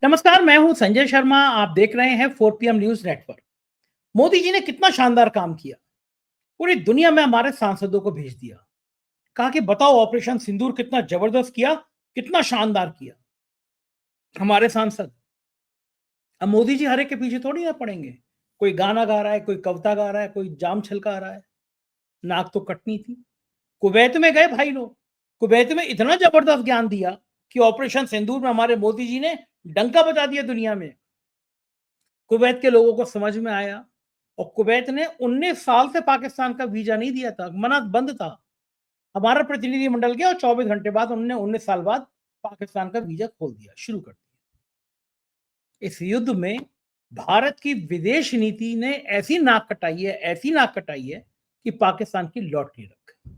नमस्कार, मैं हूं संजय शर्मा। आप देख रहे हैं 4 PM news network. Modi ji ने कितना शानदार काम किया। पूरी दुनिया में हमारे सांसदों को भेज दिया। कहा कि बताओ ऑपरेशन सिंदूर कितना जबरदस्त किया, कितना शानदार किया हमारे सांसद। अब मोदी जी हर एक के पीछे थोड़ी ना पड़ेंगे। कोई गाना गा रहा है, कोई कविता गा रहा है, कोई जाम छलका रहा है। नाक तो कटनी थी। कुवैत में गए भाई लोग। कुवैत में इतना जबरदस्त ज्ञान दिया कि ऑपरेशन सिंदूर में हमारे मोदी जी ने डंका बजा दिया दुनिया में। कुवैत के लोगों को समझ में आया और कुवैत ने 19 साल से पाकिस्तान का वीजा नहीं दिया था, मना बंद था। हमारा प्रतिनिधिमंडल गया और 24 घंटे बाद उन्होंने 19 साल बाद पाकिस्तान का वीजा खोल दिया, शुरू कर दिया। इस युद्ध में भारत की विदेश नीति ने ऐसी नाक कटाई है कि पाकिस्तान की लौट नहीं रख गई।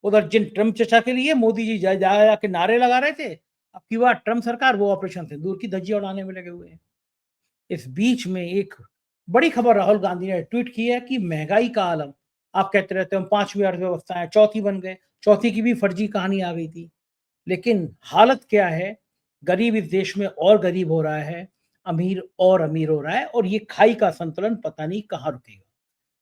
उधर जिन ट्रम्प चचा के लिए मोदी जी जा के नारे लगा रहे थे, अब की बार ट्रम्प सरकार वो ऑपरेशन सिंदूर की धज्जियां उड़ाने में लगे हुए हैं। इस बीच में एक बड़ी खबर राहुल गांधी ने ट्वीट की है कि महंगाई का आलम। आप कहते रहते हो हम पांचवी अर्थव्यवस्था है, चौथी बन गए। चौथी की भी फर्जी कहानी आ गई थी। लेकिन हालत क्या है? गरीब इस देश में और गरीब हो रहा है, अमीर और अमीर हो रहा है, और ये खाई का संतुलन पता नहीं कहाँ रुकेगा।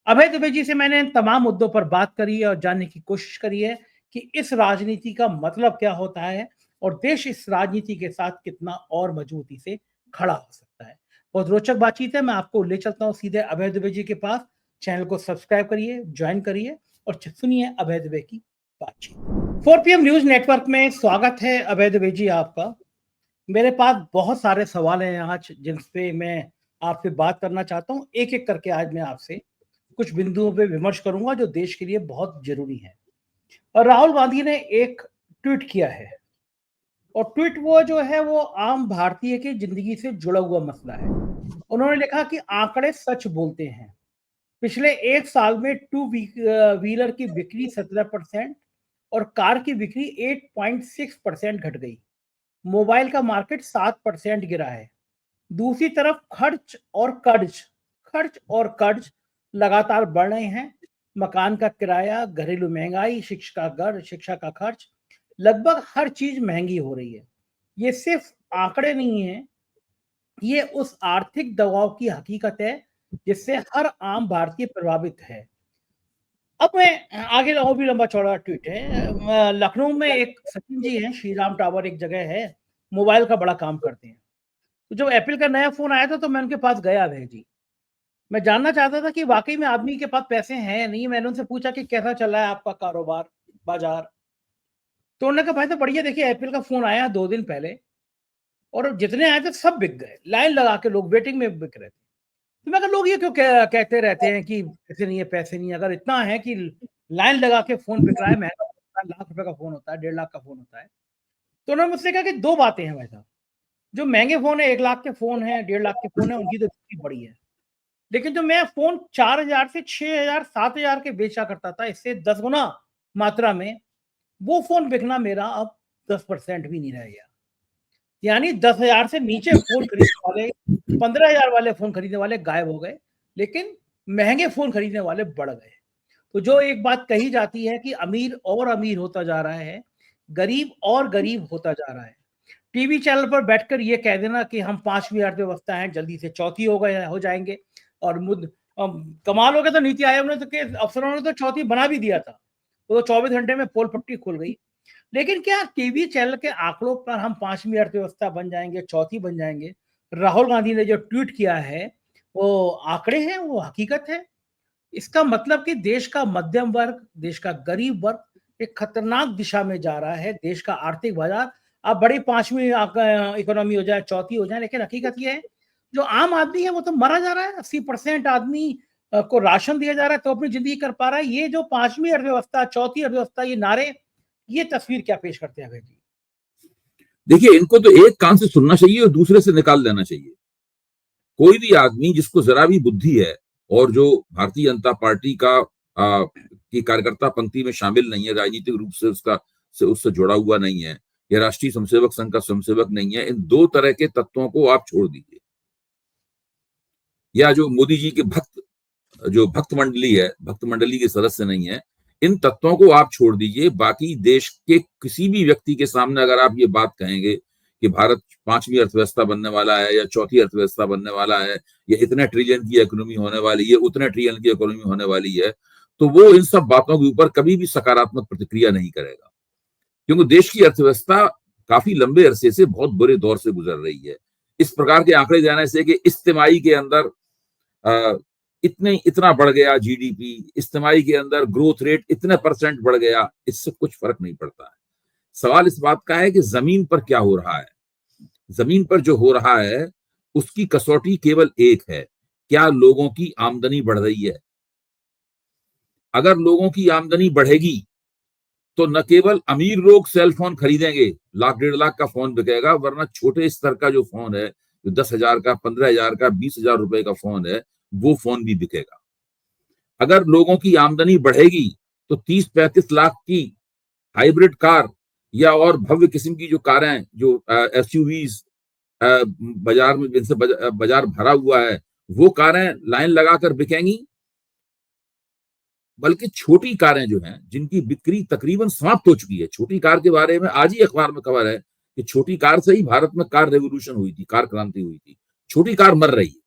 अभय दुबे जी से मैंने इन तमाम मुद्दों पर बात करी है और जानने की कोशिश करी है कि इस राजनीति का मतलब क्या होता है और देश इस राजनीति के साथ कितना और मजबूती से खड़ा हो सकता है। बहुत रोचक बातचीत है। मैं आपको ले चलता हूँ सीधे अभय दुबे जी के पास। चैनल को सब्सक्राइब करिए, ज्वाइन करिए और सुनिए अभय दुबे की बातचीत। 4 पीएम न्यूज नेटवर्क में स्वागत है अभय दुबे जी आपका। मेरे पास बहुत सारे सवाल हैं आज जिनसे मैं आपसे बात करना चाहता हूँ। एक एक करके आज मैं आपसे कुछ बिंदुओं पे विमर्श करूंगा जो देश के लिए बहुत जरूरी है। और राहुल गांधी ने एक ट्वीट किया है और ट्वीट वो जो है वो आम भारतीय की जिंदगी से जुड़ा हुआ मसला है। उन्होंने लिखा कि आंकड़े सच बोलते हैं। पिछले एक साल में टू व्हीलर की बिक्री 17% और कार की बिक्री 8.6% घट गई। मोबाइल का मार्केट 7% गिरा है। दूसरी तरफ खर्च और कर्ज लगातार बढ़ रहे हैं। मकान का किराया, घरेलू महंगाई, शिक्षा का खर्च, लगभग हर चीज महंगी हो रही है। ये सिर्फ आंकड़े नहीं है, ये उस आर्थिक दबाव की हकीकत है जिससे हर आम भारतीय प्रभावित है। अब मैं आगे और भी लंबा चौड़ा ट्वीट है। लखनऊ में एक सचिन जी हैं, श्री राम टावर एक जगह है, मोबाइल का बड़ा काम करते हैं। तो जब एप्पल का नया फोन आया था तो मैं उनके पास गया भाई जी। मैं जानना चाहता था कि वाकई में आदमी के पास पैसे हैं या नहीं। मैंने उनसे पूछा कि कैसा चल रहा है आपका कारोबार, बाजार। तो उन्होंने कहा भाई तो बढ़िया, देखिए एप्पल का फोन आया 2 दिन पहले और जितने आए थे सब बिक गए। लाइन लगा के लोग वेटिंग में बिक रहे थे। तो मैं कहा लोग ये क्यों कहते रहते हैं कि पैसे नहीं है, पैसे नहीं है। अगर इतना है कि लाइन लगा के फोन बिक रहा है, महंगा लाख रुपए का फोन होता है, 1.5 लाख का फोन होता है। तो उन्होंने मुझसे कहा कि दो बातें हैं भाई साहब। जो महंगे फोन है, 1 लाख के फोन है, 1.5 लाख के फोन है, उनकी तो बिक्री बड़ी है। लेकिन जो मैं फोन 4,000 से 6,000 7,000 के बेचा करता था, इससे 10 गुना मात्रा में, वो फोन बिकना मेरा अब 10% भी नहीं रह गया। यानी 10,000 से नीचे फोन खरीदने वाले, 15,000 वाले फोन खरीदने वाले गायब हो गए, लेकिन महंगे फोन खरीदने वाले बढ़ गए। तो जो एक बात कही जाती है कि अमीर और अमीर होता जा रहा है, गरीब और गरीब होता जा रहा है। टीवी चैनल पर बैठकर ये कह देना कि हम 5वीं अर्थव्यवस्था हैं, जल्दी से चौथी हो जाएंगे और कमाल हो गया। तो नीति आयोग ने तो के अफसरों ने तो चौथी बना भी दिया था। तो 24 घंटे में पोल पट्टी खुल गई। लेकिन क्या टीवी चैनल के आंकड़ों पर हम 5वीं अर्थव्यवस्था बन जाएंगे, चौथी बन जाएंगे? राहुल गांधी ने जो ट्वीट किया है वो आंकड़े हैं, वो हकीकत है। इसका मतलब कि देश का मध्यम वर्ग, देश का गरीब वर्ग एक खतरनाक दिशा में जा रहा है। देश का आर्थिक बाजार अब बड़ी 5वीं इकोनॉमी हो जाए, चौथी हो जाए, लेकिन हकीकत ये है जो आम आदमी है वो तो मरा जा रहा है। 80% आदमी को राशन दिया जा रहा है तो अपनी जिंदगी कर पा रहा है। ये जो 5वीं अर्थव्यवस्था, चौथी अर्थव्यवस्था, ये नारे, ये तस्वीर क्या पेश करते हैं अभय जी? देखिए, इनको तो एक कान से सुनना चाहिए और दूसरे से निकाल देना चाहिए। कोई भी आदमी जिसको जरा भी बुद्धि है और जो भारतीय जनता पार्टी की कार्यकर्ता पंक्ति में शामिल नहीं है, राजनीतिक रूप से उससे जुड़ा हुआ नहीं है, या राष्ट्रीय स्वयंसेवक संघ का स्वयंसेवक नहीं है, इन दो तरह के तत्वों को आप छोड़ दीजिए। या जो मोदी जी के भक्त मंडली है, भक्त मंडली के सदस्य नहीं है, इन तत्वों को आप छोड़ दीजिए। बाकी देश के किसी भी व्यक्ति के सामने अगर आप ये बात कहेंगे कि भारत 5वीं अर्थव्यवस्था बनने वाला है या चौथी अर्थव्यवस्था बनने वाला है या इतने ट्रिलियन की इकोनॉमी होने वाली है, उतने ट्रिलियन की इकोनॉमी होने वाली है, तो वो इन सब बातों के ऊपर कभी भी सकारात्मक प्रतिक्रिया नहीं करेगा, क्योंकि देश की अर्थव्यवस्था काफी लंबे अरसे से बहुत बुरे दौर से गुजर रही है। इस प्रकार के आंकड़े जाने से कि इस तिमाही के अंदर इतना बढ़ गया जीडीपी, इस तिमाही के अंदर ग्रोथ रेट इतने % बढ़ गया, इससे कुछ फर्क नहीं पड़ता है। सवाल इस बात का है कि जमीन पर क्या हो रहा है। जमीन पर जो हो रहा है उसकी कसौटी केवल एक है, क्या लोगों की आमदनी बढ़ रही है। अगर लोगों की आमदनी बढ़ेगी तो न केवल अमीर लोग सेल फोन खरीदेंगे, लाख 1.5 लाख का फोन बिकेगा, वरना छोटे स्तर का जो फोन है, जो 10,000 का, 15,000 का, 20,000 रुपए का फोन है, वो फोन भी बिकेगा। अगर लोगों की आमदनी बढ़ेगी तो 30-35 लाख की हाइब्रिड कार या और भव्य किस्म की जो कारें, जो एसयूवीज बाजार में, जिनसे बाजार भरा हुआ है, वो कारें लाइन लगाकर बिकेंगी। बल्कि छोटी कारें जो हैं, जिनकी बिक्री तकरीबन समाप्त हो चुकी है, छोटी कार के बारे में आज ही अखबार में खबर है कि छोटी कार से ही भारत में कार रेवोल्यूशन हुई थी, कार क्रांति हुई थी। छोटी कार मर रही है,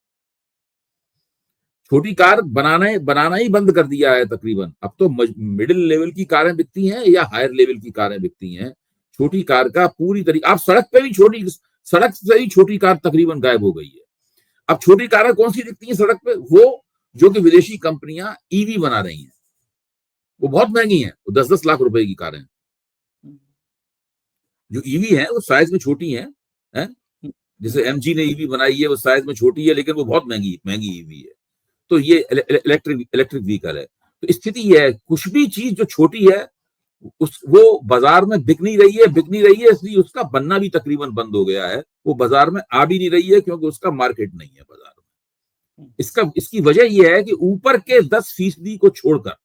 छोटी कार बनाना ही बंद कर दिया है तकरीबन। अब तो मिडिल लेवल की कारें बिकती हैं या हायर लेवल की कारें बिकती हैं। छोटी कार का पूरी तरीके, आप सड़क से ही छोटी कार तकरीबन गायब हो गई है। अब छोटी कारें कौन सी दिखती हैं सड़क पे? वो जो कि विदेशी कंपनियां ईवी बना रही हैं, वो बहुत महंगी हैं, वो 10-10 लाख रुपए की कारें। जो ईवी है वो साइज में छोटी हैं, जैसे एमजी ने ईवी बनाई है, वो साइज में छोटी है, लेकिन वो बहुत महंगी ईवी है। तो ये इलेक्ट्रिक व्हीकल है। तो स्थिति यह है, कुछ भी चीज जो छोटी है वो बाजार में बिक नहीं रही है, इसलिए उसका बनना भी तकरीबन बंद हो गया है। वो बाजार में आ भी नहीं रही है क्योंकि उसका मार्केट नहीं है बाजार में। इसकी वजह यह है कि ऊपर के 10% को छोड़कर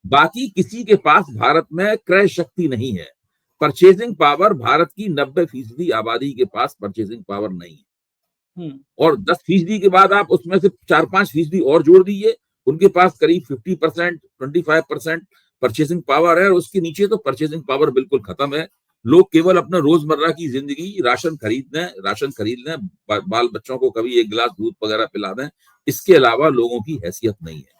बाकी किसी के पास भारत में क्रय शक्ति नहीं है। परचेजिंग पावर, भारत की 90% आबादी के पास परचेजिंग पावर नहीं है। और 10% के बाद आप उसमें से 4-5% और जोड़ दीजिए, उनके पास करीब 50%, 25% परचेजिंग पावर है, और उसके नीचे तो परचेजिंग पावर बिल्कुल खत्म है। लोग केवल अपने रोजमर्रा की जिंदगी, राशन खरीद लें, बाल बच्चों को कभी 1 गिलास दूध वगैरह पिला दें, इसके अलावा लोगों की हैसियत नहीं है।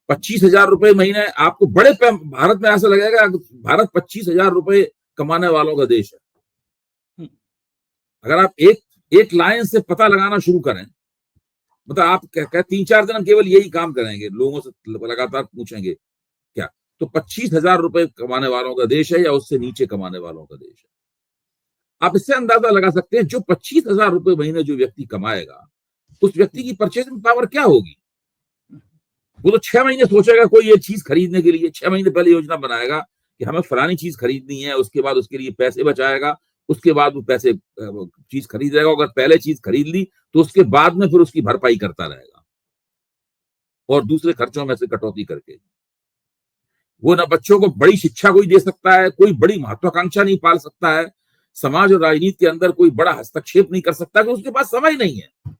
25,000 रुपए महीने आपको भारत में ऐसा लगेगा भारत 25,000 रुपए कमाने वालों का देश है। अगर आप एक लाइन से पता लगाना शुरू करें, मतलब आप 3-4 दिन हम केवल यही काम करेंगे, लोगों से लगातार पूछेंगे क्या, तो 25,000 रुपए कमाने वालों का देश है या उससे नीचे कमाने वालों का देश है। आप इससे अंदाजा लगा सकते हैं, जो 25,000 रुपए महीने जो व्यक्ति कमाएगा, उस व्यक्ति की परचेजिंग पावर क्या होगी। वो तो 6 महीने सोचेगा कोई ये चीज खरीदने के लिए, 6 महीने पहले योजना बनाएगा कि हमें फलानी चीज खरीदनी है, उसके बाद उसके लिए पैसे बचाएगा, उसके बाद वो पैसे चीज खरीदेगा। अगर पहले चीज खरीद ली तो उसके बाद में फिर उसकी भरपाई करता रहेगा और दूसरे खर्चों में से कटौती करके। वो ना बच्चों को बड़ी शिक्षा कोई दे सकता है, कोई बड़ी महत्वाकांक्षा नहीं पाल सकता है, समाज और राजनीति के अंदर कोई बड़ा हस्तक्षेप नहीं कर सकता, कि उसके पास समय नहीं है।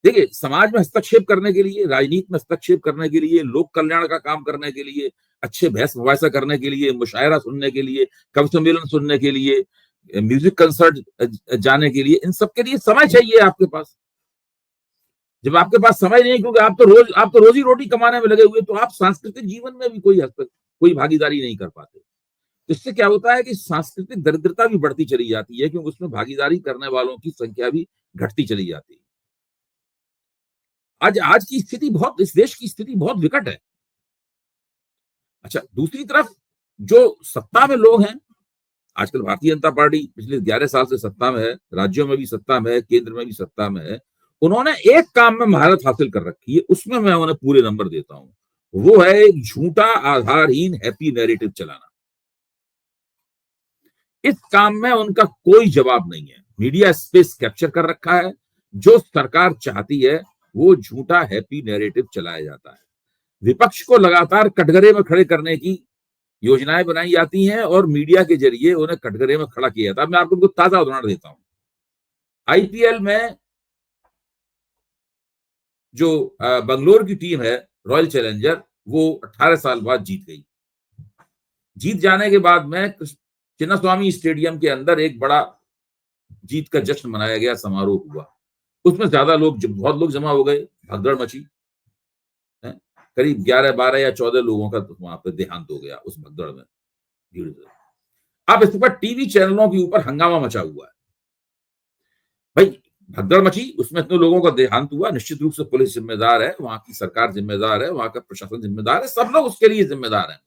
देखिए, समाज में हस्तक्षेप करने के लिए, राजनीति में हस्तक्षेप करने के लिए, लोक कल्याण का काम करने के लिए, अच्छे बहस मुबाहिसा करने के लिए, मुशायरा सुनने के लिए, कवि सम्मेलन सुनने के लिए, म्यूजिक कंसर्ट जाने के लिए, इन सब के लिए समय चाहिए आपके पास। जब आपके पास समय नहीं, क्योंकि आप तो रोजी रोटी कमाने में लगे हुए, तो आप सांस्कृतिक जीवन में भी कोई भागीदारी नहीं कर पाते। इससे क्या होता है कि सांस्कृतिक दरिद्रता भी बढ़ती चली जाती है, क्योंकि उसमें भागीदारी करने वालों की संख्या भी घटती चली जाती है। आज की स्थिति इस देश की स्थिति बहुत विकट है। अच्छा, दूसरी तरफ जो सत्ता में लोग हैं, आजकल भारतीय जनता पार्टी पिछले 11 साल से सत्ता में है, राज्यों में भी सत्ता में है, केंद्र में भी सत्ता में है। उन्होंने एक काम में महारत हासिल कर रखी है, उसमें मैं उन्हें पूरे नंबर देता हूं। वो है एक झूठा, आधारहीन हैप्पी नैरेटिव चलाना। इस काम में उनका कोई जवाब नहीं है। मीडिया स्पेस कैप्चर कर रखा है। जो सरकार चाहती है वो झूठा हैप्पी नैरेटिव चलाया जाता है। विपक्ष को लगातार कटघरे में खड़े करने की योजनाएं बनाई जाती हैं और मीडिया के जरिए उन्हें कटघरे में खड़ा किया जाता है। मैं आपको ताजा उदाहरण देता हूं। आईपीएल में जो बंगलोर की टीम है, रॉयल चैलेंजर, वो 18 साल बाद जीत गई। जीत जाने के बाद में चिन्नास्वामी स्टेडियम के अंदर एक बड़ा जीत का जश्न मनाया गया, समारोह हुआ। उसमें ज्यादा लोग, बहुत लोग जमा हो गए, भगदड़ मची। करीब 11, 12 या 14 लोगों का तो वहां पर देहांत हो गया उस भगदड़ में, भीड़ से। अब इस पर टीवी चैनलों के ऊपर हंगामा मचा हुआ है। भाई भगदड़ मची, उसमें इतने लोगों का देहांत हुआ, निश्चित रूप से पुलिस जिम्मेदार है, वहां की सरकार जिम्मेदार है, वहां का प्रशासन जिम्मेदार है, सब लोग उसके लिए जिम्मेदार हैं।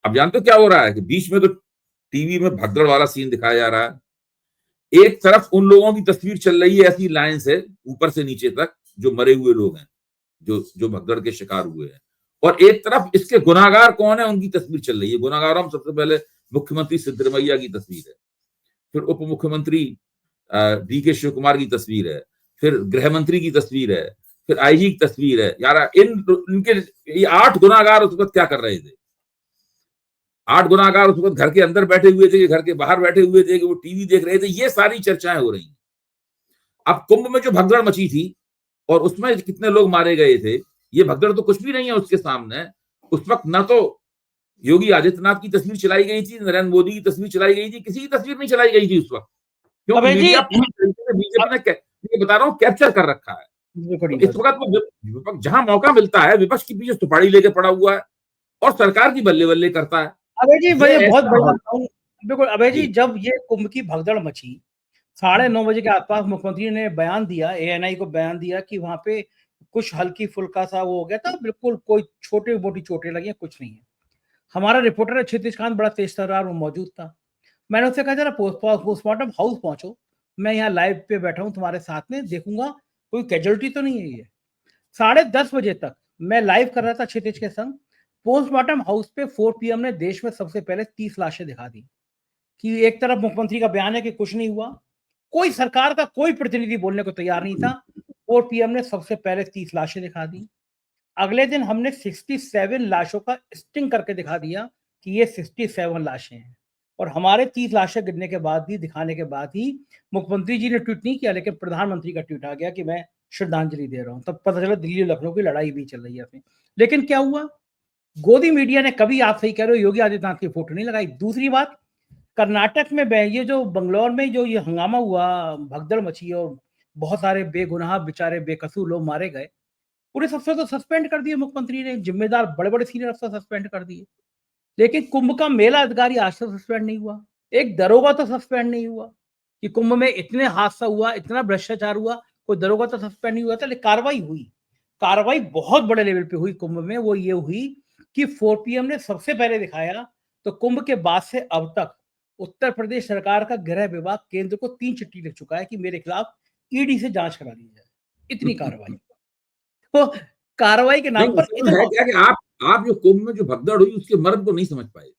अब जानते हो क्या हो रहा है कि बीच में तो टीवी में भगदड़ वाला सीन दिखाया जा रहा है, एक तरफ उन लोगों की तस्वीर चल रही है ऐसी लाइन से ऊपर से नीचे तक, जो मरे हुए लोग हैं, जो भगदड़ के शिकार हुए हैं, और एक तरफ इसके गुनाहगार कौन है उनकी तस्वीर चल रही है। गुनाहगारों में सबसे पहले मुख्यमंत्री सिद्धरमैया की तस्वीर है, फिर उप मुख्यमंत्री डी.के. शिव कुमार की तस्वीर है, फिर गृह मंत्री की तस्वीर है, फिर आईजी की तस्वीर है। यार इनके ये 8 गुनाहगार उस वक्त क्या कर रहे थे? 8 गुनाहगार उस वक्त घर के अंदर बैठे हुए थे, घर के बाहर बैठे हुए थे, कि वो टीवी देख रहे थे। ये सारी चर्चाएं हो रही हैं। अब कुंभ में जो भगदड़ मची थी और उसमें कितने लोग मारे गए थे, ये भगदड़ तो कुछ भी नहीं है उसके सामने। उस वक्त ना तो योगी आदित्यनाथ की तस्वीर चलाई गई थी, नरेंद्र मोदी की तस्वीर चलाई गई थी, किसी की तस्वीर नहीं चलाई गई थी उस वक्त, क्योंकि मीडिया पूरी तरीके से बीजेपी ने बता रहा हूं कैप्चर कर रखा है। तो इस वक्त विपक्ष जहां मौका मिलता है, विपक्ष के पीछे सुपारी लेके पड़ा हुआ है और सरकार की बल्ले बल्ले करता है। अभय जी भाई बहुत बड़ा बिल्कुल। अभय जी जब ये कुंभ की भगदड़ मची 9:30 बजे के आसपास मुख्यमंत्री ने बयान दिया, एएनआई को बयान दिया कि वहां पे कुछ हल्की फुल्का सा वो हो गया था, बिल्कुल कोई छोटी मोटी चोटें लगी हैं, कुछ नहीं है। हमारा रिपोर्टर है क्षितिज कांत, बड़ा तेज तर्रार, वो मौजूद था। मैंने उससे कहा जरा पोस्टमार्टम हाउस पहुंचो, मैं यहाँ लाइव पे बैठा हूँ तुम्हारे साथ में, देखूंगा कोई कैजुअलिटी तो नहीं है। ये 10:30 बजे तक मैं लाइव कर रहा था क्षितिज के संग। पोस्टमार्टम हाउस पे 4 PM ने देश में सबसे पहले 30 लाशें दिखा दी। कि एक तरफ मुख्यमंत्री का बयान है कि कुछ नहीं हुआ, कोई सरकार का कोई प्रतिनिधि बोलने को तैयार नहीं था। 4 PM ने सबसे पहले 30 लाशें दिखा दी। अगले दिन हमने 67 लाशों का स्टिंग करके दिखा दिया कि ये 67 लाशें हैं। और हमारे 30 लाशें गिरने के बाद भी, दिखाने के बाद ही मुख्यमंत्री जी ने ट्वीट नहीं किया, लेकिन प्रधानमंत्री का ट्वीट आ गया कि मैं श्रद्धांजलि दे रहा हूं। तब पता चला दिल्ली लखनऊ की लड़ाई भी चल रही है। लेकिन क्या हुआ, गोदी मीडिया ने कभी, आप सही कह रहे हो, योगी आदित्यनाथ की फोटो नहीं लगाई। दूसरी बात, कर्नाटक में ये जो बंगलौर में जो ये हंगामा हुआ, भगदड़ मची और बहुत सारे बेगुनाह बेचारे बेकसूर लोग मारे गए, पूरे अफसर तो सस्पेंड कर दिए मुख्यमंत्री ने, जिम्मेदार बड़े बड़े सीनियर अफसर सस्पेंड कर दिए। लेकिन कुंभ का मेला अधिकारी आज तक सस्पेंड नहीं हुआ, एक दरोगा तो सस्पेंड नहीं हुआ। कि कुंभ में इतने हादसा हुआ, इतना भ्रष्टाचार हुआ, कोई दरोगा तो सस्पेंड नहीं हुआ था। लेकिन कार्रवाई हुई, कार्रवाई बहुत बड़े लेवल पे हुई कुंभ में। वो ये हुई कि 4 PM ने सबसे पहले दिखाया, तो कुंभ के बाद से अब तक उत्तर प्रदेश सरकार का गृह विभाग केंद्र को 3 चिट्ठी लिख चुका है कि मेरे खिलाफ ईडी से जांच करा ली जाए। इतनी कार्रवाई। तो कार्रवाई के नाम पर है क्या कि आप जो कुंभ में जो भगदड़ हुई उसके मर्म को नहीं समझ पाए।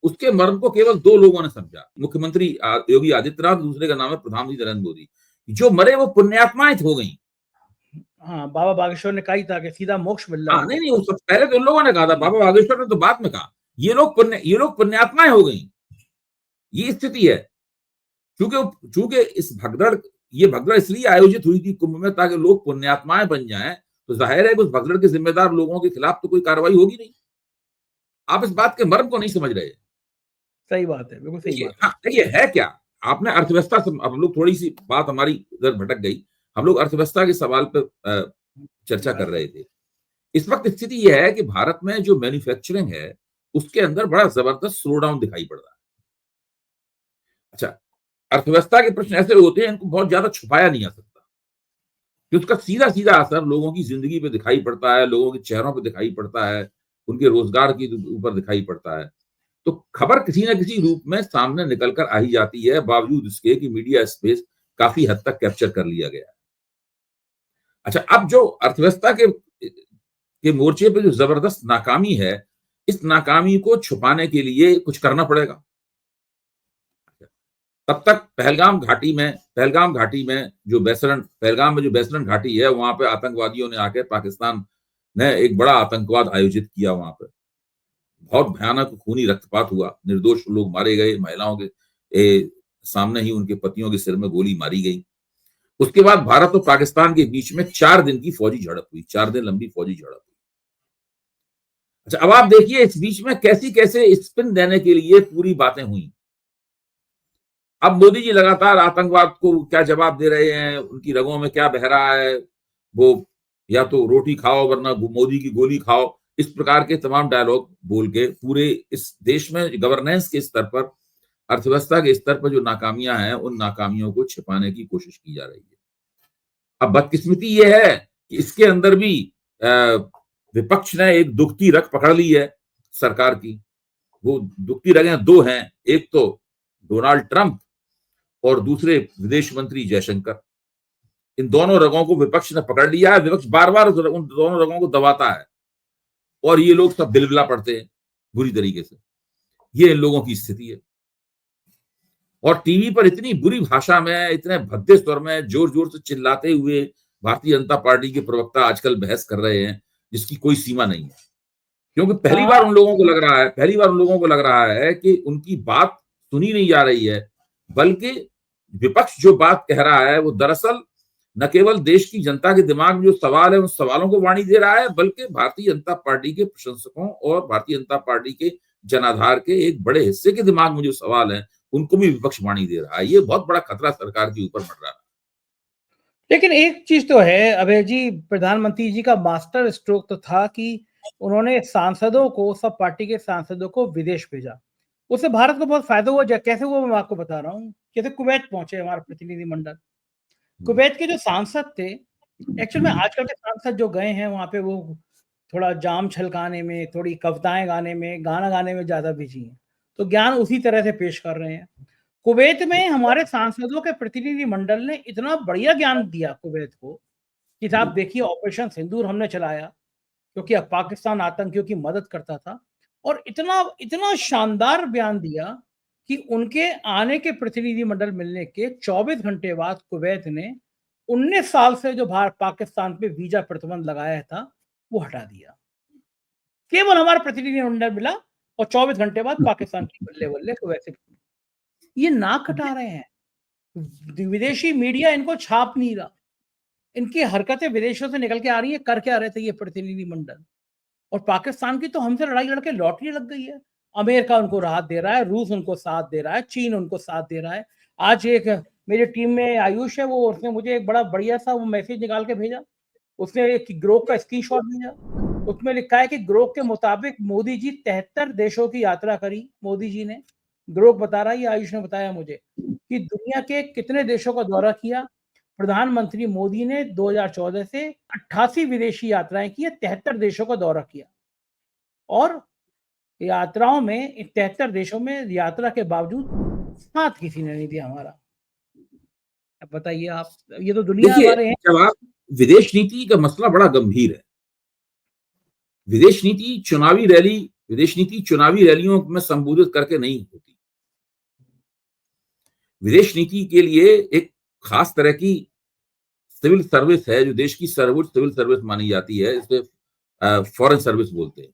उसके मर्म को केवल 2 लोगों ने समझा, मुख्यमंत्री योगी आदित्यनाथ, दूसरे का नाम है प्रधानमंत्री नरेंद्र मोदी। जो मरे वो पुण्यात्माएं हो गई। हाँ, बाबा बागेश्वर ने कहा था कि सीधा मोक्ष मिल रहा है। नहीं, उससे पहले तो उन लोगों ने कहा था, बाबा बागेश्वर ने तो बाद में कहा। ये लोग पुण्यात्माएं हो गई। ये स्थिति है। चूंकि इस ये भगदड़ इसलिए आयोजित हुई थी कुंभ में ताकि लोग पुण्यात्माएं बन जाएं, तो जाहिर है कि उस भगदड़ के जिम्मेदार लोगों के खिलाफ तो कोई कार्रवाई होगी नहीं। आप इस बात के मर्म को नहीं समझ रहे। सही बात है, बिल्कुल सही बात। हाँ, देखिए है क्या, आपने अर्थव्यवस्था से, हम लोग थोड़ी सी बात हमारी इधर भटक गई। हम लोग अर्थव्यवस्था के सवाल पर चर्चा कर रहे थे। इस वक्त स्थिति यह है कि भारत में जो मैन्युफैक्चरिंग है उसके अंदर बड़ा जबरदस्त स्लो डाउन दिखाई पड़ रहा है। अच्छा, अर्थव्यवस्था के प्रश्न ऐसे होते हैं, इनको बहुत ज्यादा छुपाया नहीं जा सकता, कि उसका सीधा सीधा असर लोगों की जिंदगी पे दिखाई पड़ता है, लोगों के चेहरों पे दिखाई पड़ता है, उनके रोजगार के ऊपर दिखाई पड़ता है। तो खबर किसी न किसी रूप में सामने निकल कर आ ही जाती है, बावजूद इसके कि मीडिया स्पेस काफी हद तक कैप्चर कर लिया गया है। अच्छा, अब जो अर्थव्यवस्था के मोर्चे पे जो जबरदस्त नाकामी है, इस नाकामी को छुपाने के लिए कुछ करना पड़ेगा। तब तक पहलगाम घाटी में जो बैसरन घाटी है, वहां पे आतंकवादियों ने आके, पाकिस्तान ने एक बड़ा आतंकवाद आयोजित किया। वहां पे बहुत भयानक खूनी रक्तपात हुआ, निर्दोष लोग मारे गए, महिलाओं के सामने ही उनके पतियों के सिर में गोली मारी गई। उसके बाद भारत और पाकिस्तान के बीच में 4 दिन की फौजी झड़प हुई, 4 दिन लंबी फौजी झड़प हुई। अच्छा, अब आप देखिए इस बीच में कैसी कैसे स्पिन देने के लिए पूरी बातें हुई। अब मोदी जी लगातार आतंकवाद को क्या जवाब दे रहे हैं, उनकी रगों में क्या बह रहा है, वो या तो रोटी खाओ वरना मोदी की गोली खाओ, इस प्रकार के तमाम डायलॉग बोल के पूरे इस देश में गवर्नेंस के स्तर पर, अर्थव्यवस्था के स्तर पर जो नाकामियां हैं, उन नाकामियों को छिपाने की कोशिश की जा रही है। अब बदकिस्मती ये है कि इसके अंदर भी अ, विपक्ष ने एक दुखती रग पकड़ ली है सरकार की। वो दुखती रगें दो हैं, एक तो डोनाल्ड ट्रंप और दूसरे विदेश मंत्री जयशंकर। इन दोनों रगों को विपक्ष ने पकड़ लिया है। विपक्ष बार बार उन दोनों रगों को दबाता है और ये लोग सब बिलबिला पड़ते हैं बुरी तरीके से। ये इन लोगों की स्थिति है। और टीवी पर इतनी बुरी भाषा में, इतने भद्दे स्वर में जोर जोर से चिल्लाते हुए भारतीय जनता पार्टी के प्रवक्ता आजकल बहस कर रहे हैं, जिसकी कोई सीमा नहीं है। क्योंकि पहली बार उन लोगों को लग रहा है कि उनकी बात सुनी नहीं जा रही है, बल्कि विपक्ष जो बात कह रहा है वो दरअसल न केवल देश की जनता के दिमाग में जो सवाल है उन सवालों को वाणी दे रहा है, बल्कि भारतीय जनता पार्टी के प्रशंसकों और भारतीय जनता पार्टी के जनाधार के एक बड़े हिस्से के दिमाग में जो सवाल है उनको भी विपक्ष वाणी दे रहा है। ये बहुत बड़ा खतरा सरकार के ऊपर बढ़ रहा है। लेकिन एक चीज तो है अभय जी, प्रधानमंत्री जी का मास्टर स्ट्रोक तो था कि उन्होंने सांसदों को, सब पार्टी के सांसदों को विदेश भेजा। उससे भारत को बहुत फायदा हुआ। कैसे हुआ मैं आपको बता रहा हूँ। जैसे कुवैत पहुंचे हमारा प्रतिनिधिमंडल, कुवैत के जो सांसद थे, एक्चुअल में आजकल के सांसद जो गए हैं वहां पे वो थोड़ा जाम छलकाने में, थोड़ी कविताएं गाने में, गाना गाने में ज्यादा बिजी हैं, तो ज्ञान उसी तरह से पेश कर रहे हैं। कुवैत में हमारे सांसदों के प्रतिनिधि मंडल ने इतना बढ़िया ज्ञान दिया कुवैत को कि साहब देखिए ऑपरेशन सिंदूर हमने चलाया क्योंकि अब पाकिस्तान आतंकियों की मदद करता था, और इतना इतना शानदार बयान दिया कि उनके आने के प्रतिनिधि मंडल मिलने के 24 घंटे बाद कुवैत ने 19 साल से जो भारत पाकिस्तान पे वीजा प्रतिबंध लगाया था वो हटा दिया। केवल हमारा प्रतिनिधि मंडल मिला और 24 घंटे बाद पाकिस्तान की बल्ले बल्ले कुवैत से ये नाक कटा रहे हैं। विदेशी मीडिया इनको छाप नहीं रहा। इनकी हरकतें विदेशों से निकल के आ रही है। कर क्या रहे थे ये प्रतिनिधि मंडल? और पाकिस्तान की तो हमसे लड़ाई लड़के लॉटरी लग गई है। अमेरिका उनको राहत दे रहा है, रूस उनको साथ दे रहा है, चीन उनको साथ दे रहा है। आज एक मेरी टीम में आयुष है, वो उसने मुझे एक बड़ा बढ़िया सा वो मैसेज निकाल के भेजा। उसने एक ग्रोक का स्क्रीनशॉट भेजा। उसमें लिखा है कि ग्रोक के मुताबिक मोदी जी 73 देशों की यात्रा करी मोदी जी ने। ग्रोक बता रहा है, ये आयुष ने बताया मुझे, कि दुनिया के कितने देशों का दौरा किया। प्रधानमंत्री मोदी ने 2014 से 88 विदेशी यात्राएं की है, 73 देशों का दौरा किया, और यात्राओं में 73 देशों में यात्रा के बावजूद साथ किसी ने नहीं दिया हमारा। अब बताइए आप, ये तो दुनिया देखिए, हमारे हैं। जब आप विदेश नीति का मसला बड़ा गंभीर है। विदेश नीति चुनावी रैलियों में संबोधित करके नहीं होती। विदेश नीति के लिए एक खास तरह की सिविल सर्विस है जो देश की सर्वोच्च सिविल सर्विस मानी जाती है। इसे फॉरेन सर्विस बोलते हैं।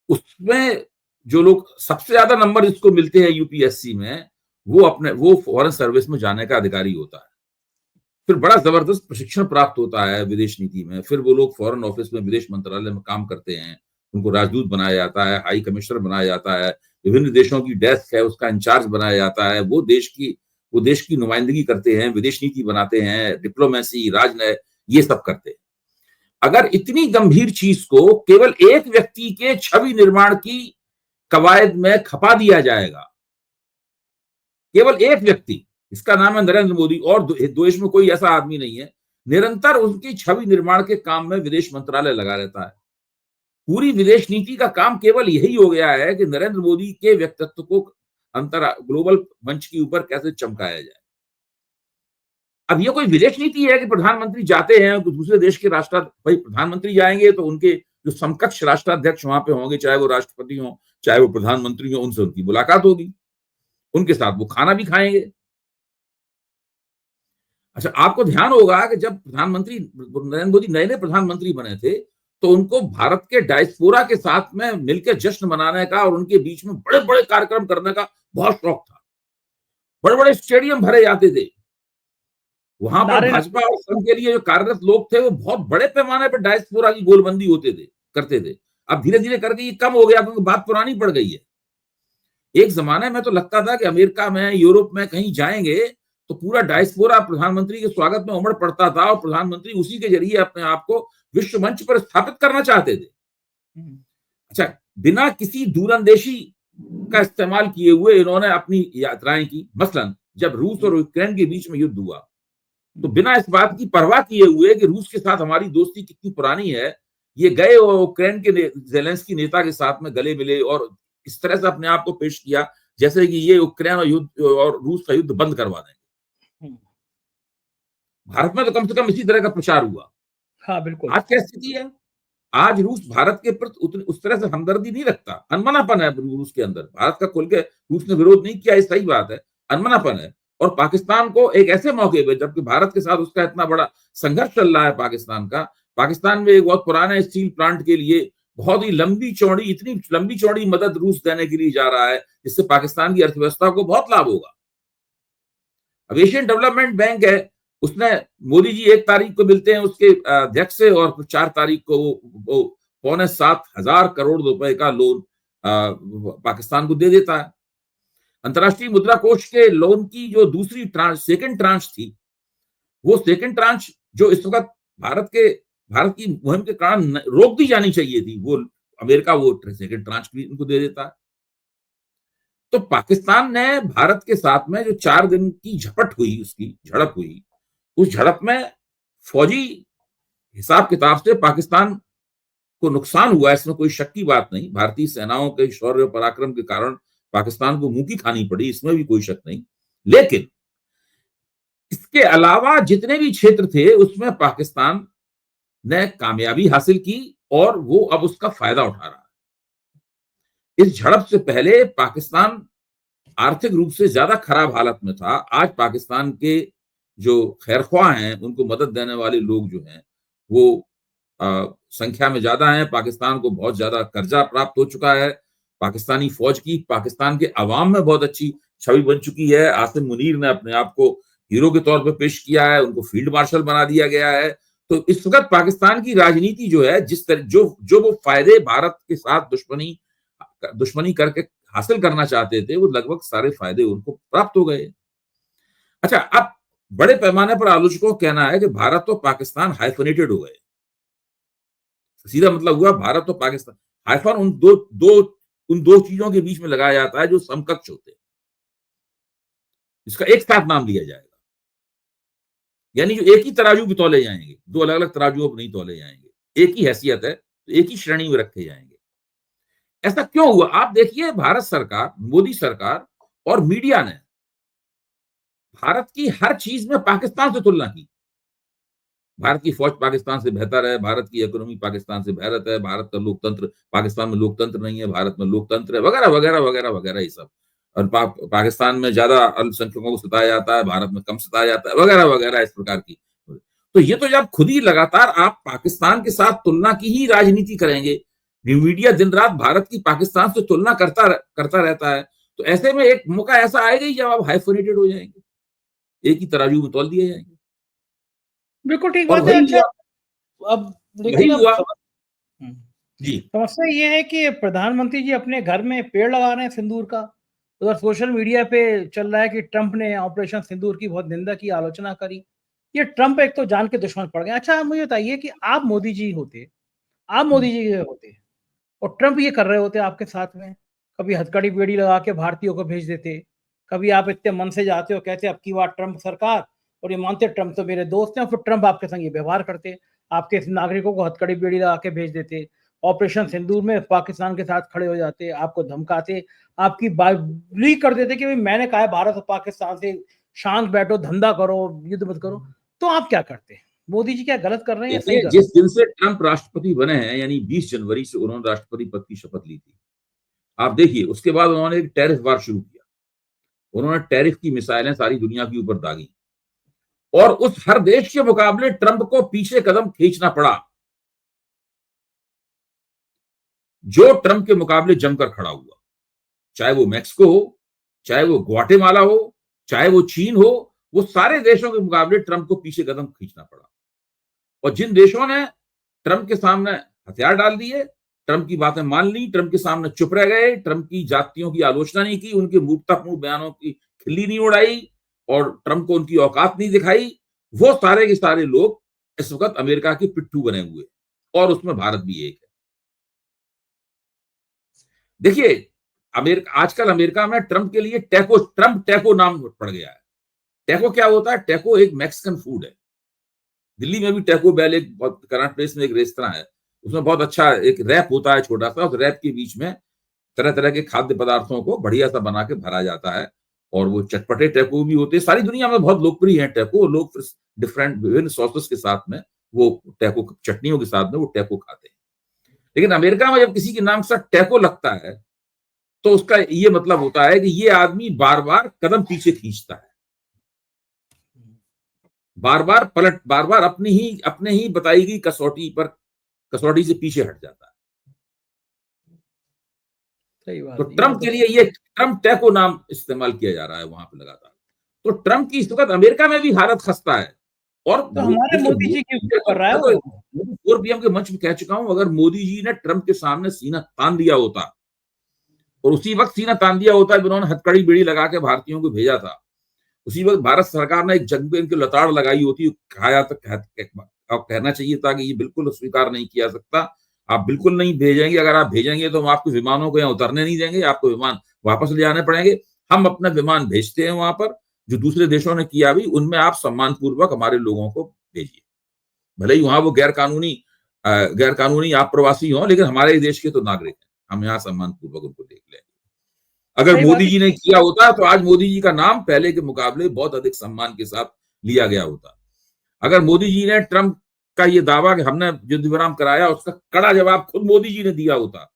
उसमें जो लोग सबसे ज्यादा नंबर जिसको मिलते हैं यूपीएससी में, वो फॉरेन सर्विस में जाने का अधिकारी होता है। फिर बड़ा जबरदस्त प्रशिक्षण प्राप्त होता है विदेश नीति में। फिर वो लोग फॉरेन ऑफिस में, विदेश मंत्रालय में काम करते हैं। उनको राजदूत बनाया जाता है, हाई कमिश्नर बनाया जाता है, विभिन्न देशों की डेस्क है उसका इंचार्ज बनाया जाता है। वो देश की नुमाइंदगी करते हैं, विदेश नीति बनाते हैं, डिप्लोमेसी, राजनय, ये सब करते हैं। अगर इतनी गंभीर चीज को केवल एक व्यक्ति के छवि निर्माण की कवायद में खपा दिया जाएगा, केवल एक व्यक्ति, इसका नाम है नरेंद्र मोदी, और देश में कोई ऐसा आदमी नहीं है, निरंतर उनकी छवि निर्माण के काम में विदेश मंत्रालय लगा रहता है। पूरी विदेश नीति का काम केवल यही हो गया है कि नरेंद्र मोदी के व्यक्तित्व को ग्लोबल मंच के ऊपर कैसे चमकाया जाए। अब ये कोई विदेश नीति है कि प्रधानमंत्री जाते हैं कुछ दूसरे देश के भाई प्रधानमंत्री जाएंगे तो उनके जो समकक्ष राष्ट्राध्यक्ष वहां पे होंगे, चाहे वो राष्ट्रपति हो चाहे वो प्रधानमंत्री हो, उनसे उनकी मुलाकात होगी, उनके साथ वो खाना भी खाएंगे। अच्छा, आपको ध्यान होगा कि जब प्रधानमंत्री नरेंद्र मोदी नए नए प्रधानमंत्री बने थे तो उनको भारत के डायस्पोरा के साथ में मिलकर जश्न मनाने का और उनके बीच में बड़े बड़े कार्यक्रम करने का बहुत शौक था। बड़े बड़े स्टेडियम भरे जाते थे। वहां पर भाजपा और संघ के लिए जो कार्यरत लोग थे वो बहुत बड़े पैमाने पर डायस्पोरा की गोलबंदी होते थे। करते थे। अब धीरे धीरे करके ये कम हो गया क्योंकि बात पुरानी पड़ गई है। एक जमाने में तो लगता था कि अमेरिका में, यूरोप में कहीं जाएंगे तो पूरा डायस्पोरा प्रधानमंत्री के स्वागत में उमड़ पड़ता था और प्रधानमंत्री उसी के जरिए अपने आप को विश्व मंच पर स्थापित करना चाहते थे। अच्छा, बिना किसी दूरंदेशी का इस्तेमाल किए हुए इन्होंने अपनी यात्राएं की। मसलन जब रूस और यूक्रेन के बीच में युद्ध हुआ तो बिना इस बात की परवाह किए हुए कि रूस के साथ हमारी दोस्ती कितनी पुरानी है, ये गए और यूक्रेन के ज़ेलेंस्की नेता के साथ में गले मिले और इस तरह से अपने आप को पेश किया जैसे कि ये यूक्रेन और युद्ध और रूस का युद्ध बंद करवा देंगे। भारत में तो कम से कम इसी तरह का प्रचार हुआ। हाँ, बिल्कुल। आज क्या स्थिति है? आज रूस भारत के प्रति उस तरह से हमदर्दी नहीं रखता। अनमनापन है रूस के अंदर। भारत का खुल के रूस ने विरोध नहीं किया, ये सही बात है, अनमनापन है। और पाकिस्तान को एक ऐसे मौके पे, जबकि भारत के साथ उसका इतना बड़ा संघर्ष चल रहा है पाकिस्तान का, पाकिस्तान में एक बहुत पुराने स्टील प्लांट के लिए बहुत ही लंबी चौड़ी, इतनी लंबी चौड़ी मदद रूस देने के लिए जा रहा है जिससे पाकिस्तान की अर्थव्यवस्था को बहुत लाभ होगा। अब एशियन डेवलपमेंट बैंक है, उसने, मोदी जी 1 तारीख को मिलते हैं उसके अध्यक्ष से और 4 तारीख को वो 6,75,000 करोड़ रुपए का लोन पाकिस्तान को दे देता है। अंतर्राष्ट्रीय मुद्रा कोष के लोन की जो दूसरी ट्रांच, सेकंड ट्रांच थी, वो सेकंड ट्रांच जो इस वक्त भारत की मुहिम के कारण रोक दी जानी चाहिए थी, वो अमेरिका वो सेकंड ट्रांच भी इनको दे देता है। तो पाकिस्तान ने भारत के साथ में जो 4 दिन की झड़प हुई, उस झड़प में फौजी हिसाब किताब से पाकिस्तान को नुकसान हुआ, इसमें कोई शक की बात नहीं। भारतीय सेनाओं के शौर्य पराक्रम के कारण पाकिस्तान को मुंह की खानी पड़ी, इसमें भी कोई शक नहीं। लेकिन इसके अलावा जितने भी क्षेत्र थे उसमें पाकिस्तान ने कामयाबी हासिल की और वो अब उसका फायदा उठा रहा है। इस झड़प से पहले पाकिस्तान आर्थिक रूप से ज्यादा खराब हालत में था। आज पाकिस्तान के जो खैरख्वाह हैं, उनको मदद देने वाले लोग जो हैं वो संख्या में ज्यादा हैं। पाकिस्तान को बहुत ज्यादा कर्जा प्राप्त हो चुका है। पाकिस्तानी फौज की पाकिस्तान के अवाम में बहुत अच्छी छवि बन चुकी है। आसिम मुनीर ने अपने आप को हीरो के तौर पर पेश किया है, उनको फील्ड मार्शल बना दिया गया है। तो इस वक्त पाकिस्तान की राजनीति जो है, जिस तरह जो वो फायदे भारत के साथ दुश्मनी करके हासिल करना चाहते थे, वो लगभग सारे फायदे उनको प्राप्त हो गए। अच्छा, अब बड़े पैमाने पर आलोचकों का कहना है कि भारत और पाकिस्तान हाइफनेटेड हो गए। सीधा मतलब हुआ भारत और पाकिस्तान। हाइफन उन दो चीजों के बीच में लगाया जाता है जो समकक्ष होते हैं, इसका एक साथ नाम लिया जाएगा। यानी जो एक ही तराजू पे तौले जाएंगे, 2 अलग अलग तराजुओं पर नहीं तौले जाएंगे। एक ही हैसियत है तो एक ही श्रेणी में रखे जाएंगे। ऐसा क्यों हुआ? आप देखिए, भारत सरकार, मोदी सरकार और मीडिया ने भारत की हर चीज में पाकिस्तान से तुलना की। भारत की फौज पाकिस्तान से बेहतर है, भारत की इकोनॉमी पाकिस्तान से बेहतर है, भारत का लोकतंत्र, पाकिस्तान में लोकतंत्र नहीं है, भारत में लोकतंत्र है, वगैरह वगैरह वगैरह वगैरह, ये सब। और पाकिस्तान में ज्यादा अल्पसंख्यकों को सताया जाता है, भारत में कम सताया जाता है, वगैरह वगैरह इस प्रकार की। तो ये तो जब खुद ही लगातार आप पाकिस्तान के साथ तुलना की ही राजनीति करेंगे, मीडिया दिन रात भारत की पाकिस्तान से तुलना करता रहता है, तो ऐसे में एक मौका ऐसा आएगा ही जब आप हाइफनेटेड हो जाएंगे, एक ही तराजू में तौल दिए जाएंगे। बिल्कुल ठीक बात है। अच्छा, अब लेकिन जी, समस्या ये है कि प्रधानमंत्री जी अपने घर में पेड़ लगा रहे हैं सिंदूर का, उधर सोशल मीडिया पे चल रहा है कि ट्रंप ने ऑपरेशन सिंदूर की बहुत निंदा की, आलोचना करी। ये ट्रंप एक तो जान के दुश्मन पड़ गए। अच्छा, आप मुझे बताइए कि आप मोदी जी होते और ट्रंप ये कर रहे होते आपके साथ में, कभी हथकड़ी बेड़ी लगा के भारतीयों को भेज देते, कभी आप इतने मन से जाते हो, कहते अब की बार ट्रंप सरकार, और ये मानते ट्रंप तो मेरे दोस्त हैं, फिर ट्रंप आपके संग ये व्यवहार करते, आपके नागरिकों को हथकड़ी बेड़ी लगा के भेज देते, ऑपरेशन सिंदूर में पाकिस्तान के साथ खड़े हो जाते, आपको धमकाते, आपकी बाइबली कर देते कि भाई मैंने कहा है भारत और पाकिस्तान से शांत बैठो, धंधा करो, युद्ध मत करो। तो आप क्या करते? मोदी जी क्या गलत कर रहे हैं या सही कर रहे हैं? जिस दिन से ट्रंप राष्ट्रपति बने हैं, यानी 20 जनवरी से उन्होंने राष्ट्रपति पद की शपथ ली थी। आप देखिए, उसके बाद उन्होंने एक टैरिफ वार शुरू किया। उन्होंने टैरिफ की मिसाइलें सारी दुनिया के ऊपर दागी और उस हर देश के मुकाबले ट्रंप को पीछे कदम खींचना पड़ा जो ट्रंप के मुकाबले जमकर खड़ा हुआ, चाहे वो मैक्सिको हो, चाहे वो ग्वाटेमाला हो, चाहे वो चीन हो, वो सारे देशों के मुकाबले ट्रंप को पीछे कदम खींचना पड़ा। और जिन देशों ने ट्रंप के सामने हथियार डाल दिए, ट्रंप की बातें मान ली, ट्रंप के सामने चुप रह गए, ट्रंप की जातियों की आलोचना नहीं की, उनके मुंह बयानों की खिल्ली नहीं उड़ाई और ट्रंप को उनकी औकात नहीं दिखाई। वो सारे के सारे लोग इस वक्त अमेरिका के पिट्ठू बने हुए और उसमें भारत भी एक है। देखिए, आजकल अमेरिका में ट्रंप के लिए ट्रंप टैको नाम पड़ गया है। टैको क्या होता है? टैको एक मैक्सिकन फूड है। दिल्ली में भी टैको बेल एक बहुत करंट प्लेस में एक रेस्तरां है, उसमें बहुत अच्छा एक रैप होता है छोटा सा, उस रैप के बीच में तरह तरह के खाद्य पदार्थों को बढ़िया सा बना के भरा जाता है और वो चटपटे टैको भी होते हैं। सारी दुनिया में बहुत लोकप्रिय है टैको, लोग डिफरेंट विभिन्न सॉसेस के साथ में वो टैको, चटनियों के साथ में वो टैको खाते हैं। लेकिन अमेरिका में जब किसी के नाम से टैको लगता है तो उसका ये मतलब होता है कि ये आदमी बार बार कदम पीछे खींचता है, बार बार अपने ही बताई गई कसौटी से पीछे हट जाता है। सही बात तो है, ट्रंप के लिए ये ट्रंप टैको नाम इस्तेमाल किया जा रहा है वहां पे लगातार। तो ट्रंप की इस वक्त अमेरिका में भी हालत खस्ता है। और तो हमारे मोदी जी क्यों कर रहा है वो? 4 PM के मंच में कह चुका हूं, अगर मोदी जी ने ट्रंप के सामने सीना तान दिया होता और उसी वक्त सीना तान दिया होता है, उन्होंने हथकड़ी बीड़ी लगा के भारतीयों को भेजा था, उसी वक्त भारत सरकार ने एक जंग पे इनकी लताड़ लगाई होती, कहना चाहिए था कि ये बिल्कुल स्वीकार नहीं किया सकता, आप बिल्कुल नहीं भेजेंगे, अगर आप भेजेंगे तो हम आपके विमानों को यहाँ उतरने नहीं देंगे, आपको विमान वापस ले आने पड़ेंगे। हम अपना विमान भेजते हैं वहां पर, जो दूसरे देशों ने किया भी, उनमें आप सम्मान पूर्वक हमारे लोगों को भेजिए, भले ही वहां वो गैर कानूनी आप प्रवासी हों, लेकिन हमारे देश के तो नागरिक हैं, हम यहाँ सम्मान पूर्वक उनको देख लेंगे। अगर सही बात मोदी है। जी ने किया होता तो आज मोदी जी का नाम पहले के मुकाबले बहुत अधिक सम्मान के साथ लिया गया होता। अगर मोदी जी ने ट्रंप का ये दावा कि हमने युद्ध विराम कराया, उसका कड़ा जवाब खुद मोदी जी ने दिया होता।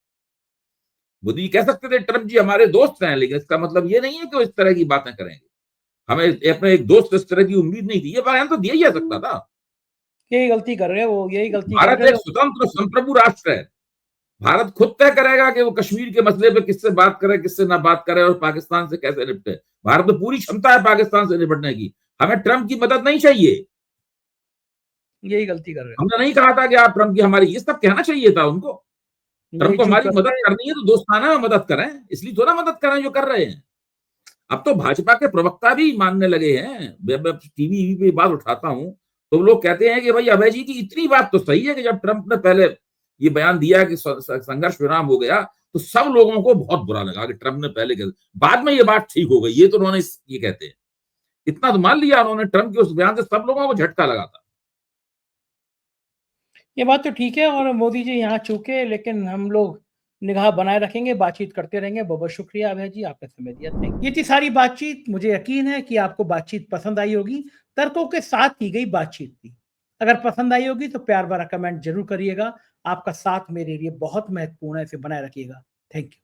मोदी जी कह सकते थे ट्रंप जी हमारे दोस्त हैं, लेकिन इसका मतलब ये नहीं है कि वो इस तरह की बातें करेंगे। हमें अपने एक दोस्त इस तरह की उम्मीद नहीं थी, ये बयान तो दिया ही जा सकता था। यही गलती कर रहे हैं वो, यही गलती कर भारत रहे एक हैं। स्वतंत्र संप्रभु राष्ट्र है। भारत खुद तय करेगा कि वो कश्मीर के मसले पे किससे बात करे, किससे ना बात करे और पाकिस्तान से कैसे निपटे। भारत में पूरी क्षमता है पाकिस्तान से निपटने की, हमें ट्रंप की मदद नहीं चाहिए। यही गलती कर रहे हैं। हमने नहीं कहा था कि आप ट्रंप की हमारी, ये सब कहना चाहिए था उनको। ट्रंप यही को चूक हमारी कर मदद रहे हैं। करनी है तो दोस्ताना में मदद करें, इसलिए थोड़ा मदद करें जो कर रहे हैं। अब तो भाजपा के प्रवक्ता भी मानने लगे हैं। मैं टीवी पे बात उठाता हूं तो लोग कहते हैं कि भाई अभय जी की इतनी बात तो सही है कि जब ट्रंप ने पहले ये बयान दिया कि संघर्ष विराम हो गया तो सब लोगों को बहुत बुरा लगा कि ट्रंप ने पहले कहा, बाद में ये बात ठीक हो गई। ये तो उन्होंने ये कहते हैं, इतना तो मान लिया उन्होंने, ट्रंप के उस बयान से सब लोगों को झटका लगा था। ये बात तो ठीक है और मोदी जी यहाँ चूके, लेकिन हम लोग निगाह बनाए रखेंगे, बातचीत करते रहेंगे। बहुत बहुत शुक्रिया अभय जी, आपने समय दिया। Thank you. ये थी सारी बातचीत। मुझे यकीन है कि आपको बातचीत पसंद आई होगी, तर्कों के साथ की गई बातचीत थी। अगर पसंद आई होगी तो प्यार भरा कमेंट जरूर करिएगा। आपका साथ मेरे लिए बहुत महत्वपूर्ण है, इसे बनाए रखिएगा। Thank you.